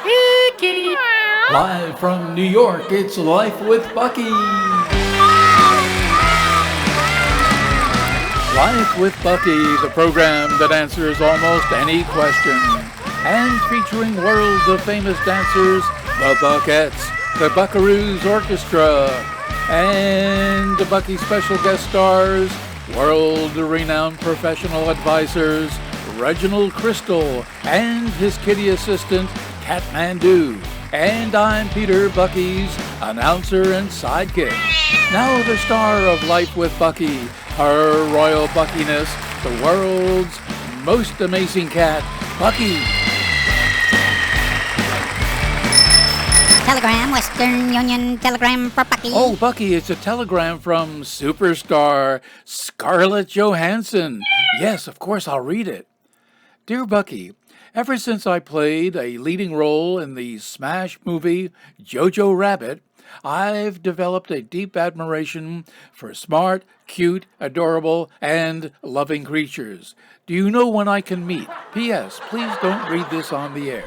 Hey, kitty. Live from New York, it's Life with Bucky. Life with Bucky, the program that answers almost any question. And featuring worlds of famous dancers, the Buckettes, the Buckaroos Orchestra, and the Bucky special guest stars, world-renowned professional advisors, Reginald Crystal and his kitty assistant, Catmando. And I'm Peter, Bucky's announcer and sidekick. Now the star of Life with Bucky, her royal Buckiness, the world's most amazing cat, Bucky. Telegram, Western Union telegram for Bucky. Oh, Bucky, it's a telegram from superstar Scarlett Johansson. Yes, of course, I'll read it. Dear Bucky, ever since I played a leading role in the smash movie Jojo Rabbit, I've developed a deep admiration for smart, cute, adorable, and loving creatures. Do you know when I can meet? P.S. Please don't read this on the air.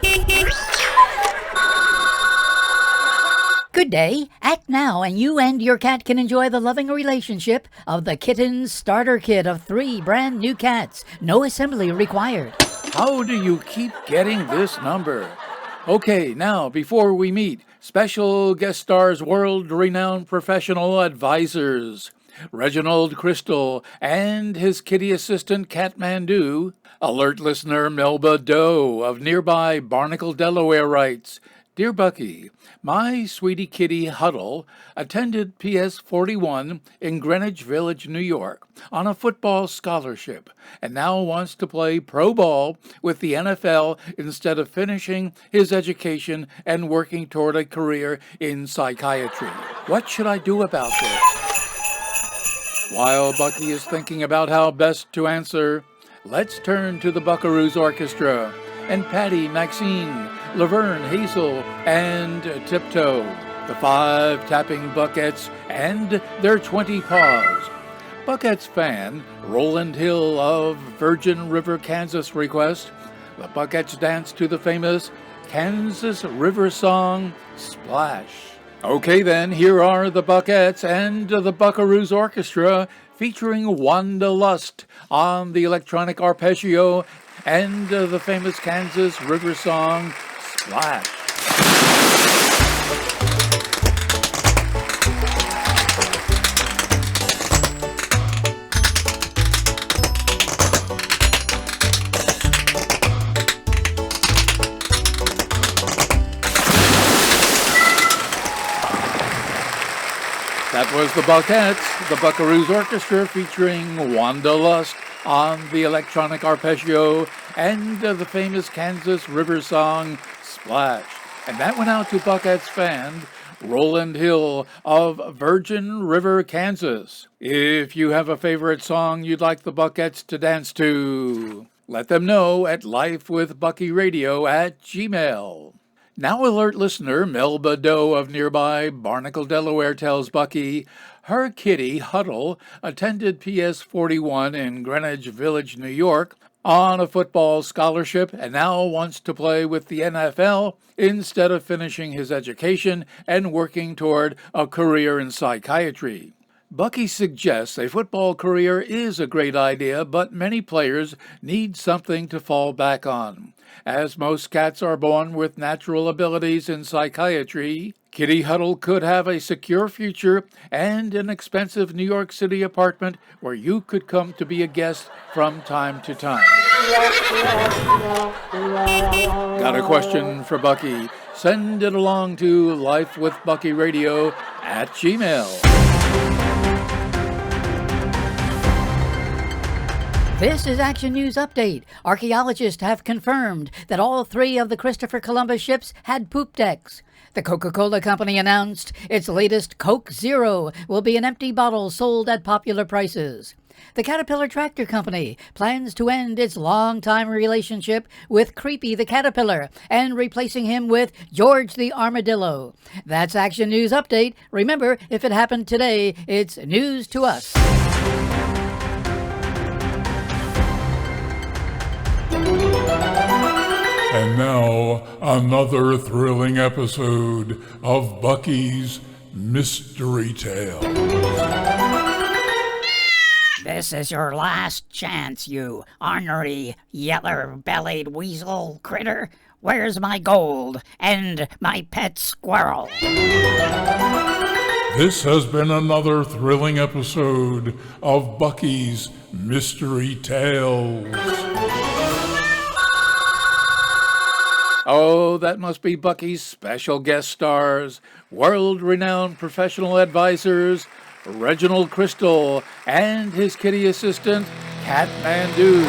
Good day. Act now and you and your cat can enjoy the loving relationship of the Kittens Starter Kit of 3 brand new cats. No assembly required. How do you keep getting this number? Okay, now, before we meet, special guest stars, world-renowned professional advisors, Reginald Crystal and his kitty assistant, Catmando. Alert listener Melba Doe of nearby Barnacle, Delaware writes, Dear Bucky, my sweetie kitty Huddle attended PS 41 in Greenwich Village, New York on a football scholarship and now wants to play pro ball with the NFL instead of finishing his education and working toward a career in psychiatry. What should I do about this? While Bucky is thinking about how best to answer, let's turn to the Buckaroos Orchestra and Patty, Maxine, Laverne, Hazel, and Tiptoe, the 5 tapping Buckettes and their 20 paws. Buckettes fan Roland Hill of Virgin River, Kansas request the Buckettes dance to the famous Kansas River song, Splash. Okay then, here are the Buckettes and the Buckaroos Orchestra featuring Wanda Lust on the electronic arpeggio and the famous Kansas River song, Splash. That was the Buckettes, the Buckaroos Orchestra featuring Wanda Lust on the electronic arpeggio and the famous Kansas River song, Splash. And that went out to Buckettes fan Roland Hill of Virgin River, Kansas. If you have a favorite song you'd like the Buckettes to dance to, let them know at lifewithbuckyradio@gmail.com. Now alert listener Melba Doe of nearby Barnacle, Delaware tells Bucky her kitty, Huddle, attended PS 41 in Greenwich Village, New York on a football scholarship and now wants to play with the NFL instead of finishing his education and working toward a career in psychiatry. Bucky suggests a football career is a great idea, but many players need something to fall back on. As most cats are born with natural abilities in psychiatry, Kitty Huddle could have a secure future and an expensive New York City apartment where you could come to be a guest from time to time. Got a question for Bucky? Send it along to lifewithbuckyradio@gmail.com. This is Action News Update. Archaeologists have confirmed that all 3 of the Christopher Columbus ships had poop decks. The Coca-Cola Company announced its latest Coke Zero will be an empty bottle sold at popular prices. The Caterpillar Tractor Company plans to end its long-time relationship with Creepy the Caterpillar and replacing him with George the Armadillo. That's Action News Update. Remember, if it happened today, it's news to us. And now, another thrilling episode of Bucky's Mystery Tale. This is your last chance, you ornery, yeller-bellied weasel critter. Where's my gold and my pet squirrel? This has been another thrilling episode of Bucky's Mystery Tales. Oh, that must be Bucky's special guest stars, world-renowned professional advisors, Reginald Crystal, and his kitty assistant, Catmando.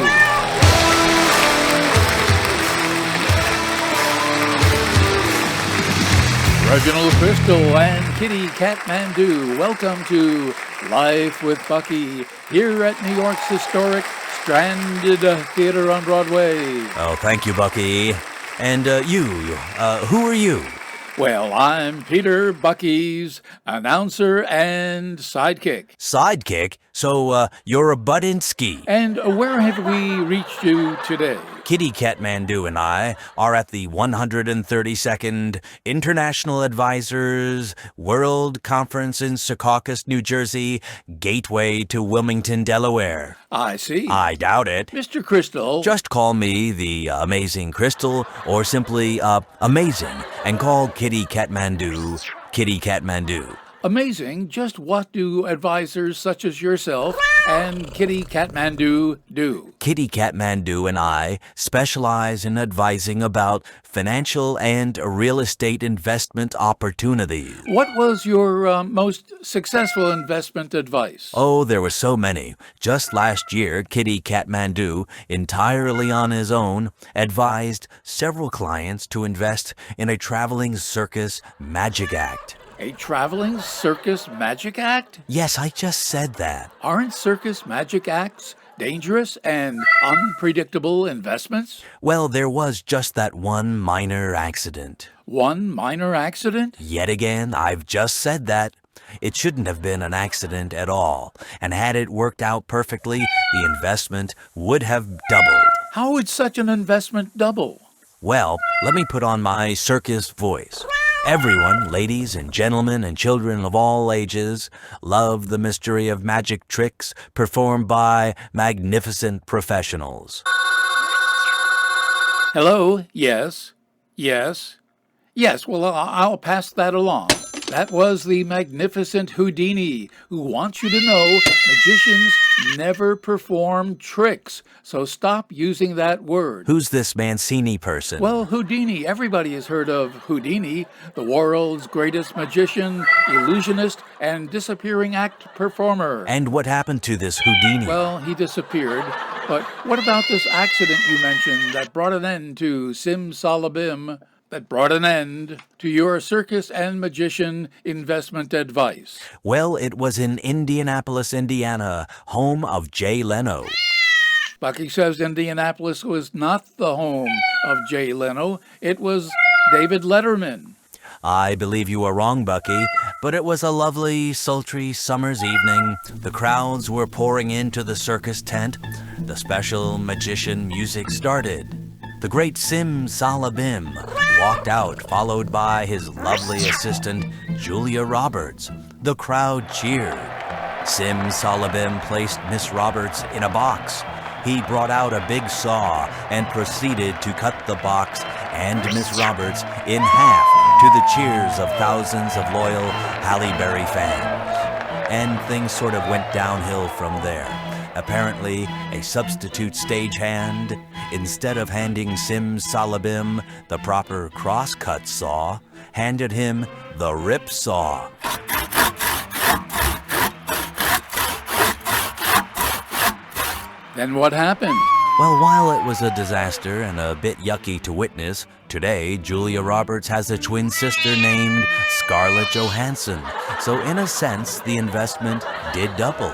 Reginald Crystal and Kitty Catmando, welcome to Life with Bucky, here at New York's historic Stranded Theater on Broadway. Oh, thank you, Bucky. And who are you? Well, I'm Peter, Bucky's announcer and sidekick. Sidekick? So, you're a Budinsky. And where have we reached you today? Kitty Catmando and I are at the 132nd International Advisors World Conference in Secaucus, New Jersey, gateway to Wilmington, Delaware. I see. I doubt it. Mr. Crystal. Just call me the Amazing Crystal, or simply, Amazing, and call Kitty Catmando Kitty Catmando. Amazing. Just what do advisors such as yourself and Kitty Catmando do? Kitty Catmando and I specialize in advising about financial and real estate investment opportunities. What was your most successful investment advice? Oh, there were so many. Just last year, Kitty Catmando, entirely on his own, advised several clients to invest in a traveling circus magic act. A traveling circus magic act? Yes, I just said that. Aren't circus magic acts dangerous and unpredictable investments? Well, there was just that one minor accident. One minor accident? Yet again, I've just said that. It shouldn't have been an accident at all, and had it worked out perfectly, the investment would have doubled. How would such an investment double? Well, let me put on my circus voice. Everyone, ladies and gentlemen and children of all ages, love the mystery of magic tricks performed by magnificent professionals. Hello? Yes? Yes? Yes, well, I'll pass that along. That was the magnificent Houdini, who wants you to know magicians never perform tricks. So stop using that word. Who's this Mancini person? Well, Houdini. Everybody has heard of Houdini, the world's greatest magician, illusionist, and disappearing act performer. And what happened to this Houdini? Well, he disappeared. But what about this accident you mentioned that brought an end to Simsalabim? That brought an end to your circus and magician investment advice? Well, it was in Indianapolis, Indiana, home of Jay Leno. Bucky says Indianapolis was not the home of Jay Leno. It was David Letterman. I believe you are wrong, Bucky, but it was a lovely, sultry summer's evening. The crowds were pouring into the circus tent. The special magician music started. The great Simsalabim walked out, followed by his lovely assistant, Julia Roberts. The crowd cheered. Simsalabim placed Miss Roberts in a box. He brought out a big saw and proceeded to cut the box and Miss Roberts in half to the cheers of thousands of loyal Halle Berry fans. And things sort of went downhill from there. Apparently, a substitute stagehand, instead of handing Simsalabim the proper cross-cut saw, handed him the rip saw. Then what happened? Well, while it was a disaster and a bit yucky to witness, today Julia Roberts has a twin sister named Scarlett Johansson. So in a sense, the investment did double.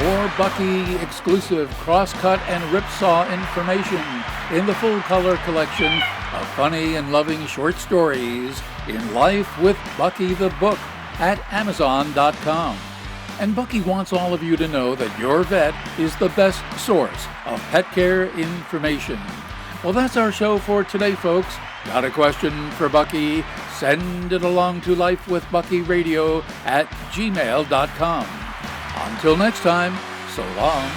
More Bucky exclusive cross-cut and ripsaw information in the full-color collection of funny and loving short stories in Life with Bucky the Book at Amazon.com. And Bucky wants all of you to know that your vet is the best source of pet care information. Well, that's our show for today, folks. Got a question for Bucky? Send it along to lifewithbuckyradio@gmail.com. Until next time, so long.